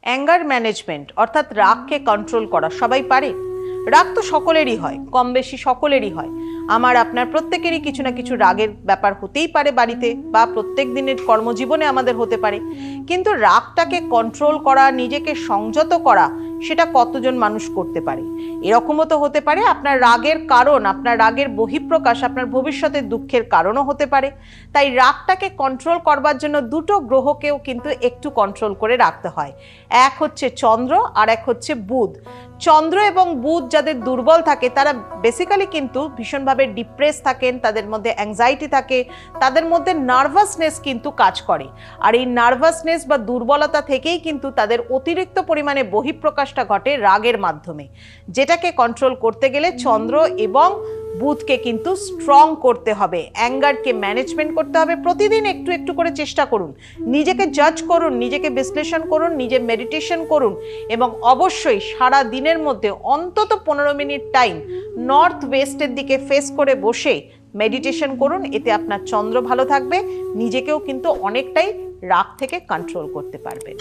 Anger management অর্থাৎ রাগকে control করা সবাই পারে? রাগ তো সকলেরই হয়, কম বেশি সকলেরই হয়। আমার আপনার প্রত্যেকেরই কিছু না কিছু রাগের ব্যাপার হতেই পারে বাড়িতে, বা প্রত্যেক দিনের কর্মজীবনে আমাদের হতে পারে। কিন্তু রাগটাকে কন্ট্রোল করা, নিজেকে সংযত করা, সেটা কতজন মানুষ করতে পারে? এরকমও তো হতে পারে আপনার রাগের কারণ, আপনার রাগের বহিঃপ্রকাশ আপনার ভবিষ্যতের দুঃখের কারণও হতে পারে। তাই রাগটাকে কন্ট্রোল করবার জন্য দুটো গ্রহকেও কিন্তু একটু কন্ট্রোল করে রাখতে হয়। এক হচ্ছে চন্দ্র, আর এক হচ্ছে বুধ। চন্দ্র এবং বুধ যাদের দুর্বল থাকে তারা বেসিক্যালি কিন্তু ভীষণভাবে ডিপ্রেস থাকেন, তাদের মধ্যে অ্যাংজাইটি থাকে, তাদের মধ্যে নার্ভাসনেস কিন্তু কাজ করে। আর এই নার্ভাসনেস বা দুর্বলতা থেকেই কিন্তু তাদের অতিরিক্ত পরিমাণে বহিঃপ্রকাশটা ঘটে রাগের মাধ্যমে, যেটাকে কন্ট্রোল করতে গেলে চন্দ্র এবং বুধকে কিন্তু স্ট্রং করতে হবে, অ্যাঙ্গারকে ম্যানেজমেন্ট করতে হবে। প্রতিদিন একটু একটু করে চেষ্টা করুন, নিজেকে জাজ করুন, নিজেকে বিশ্লেষণ করুন, নিজে মেডিটেশন করুন, এবং অবশ্যই সারা দিনের মধ্যে অন্তত 15 মিনিট টাইম নর্থ ওয়েস্টের দিকে ফেস করে বসে মেডিটেশন করুন। এতে আপনার চন্দ্র ভালো থাকবে, নিজেকেও কিন্তু অনেকটাই রাগ থেকে কন্ট্রোল করতে পারবেন।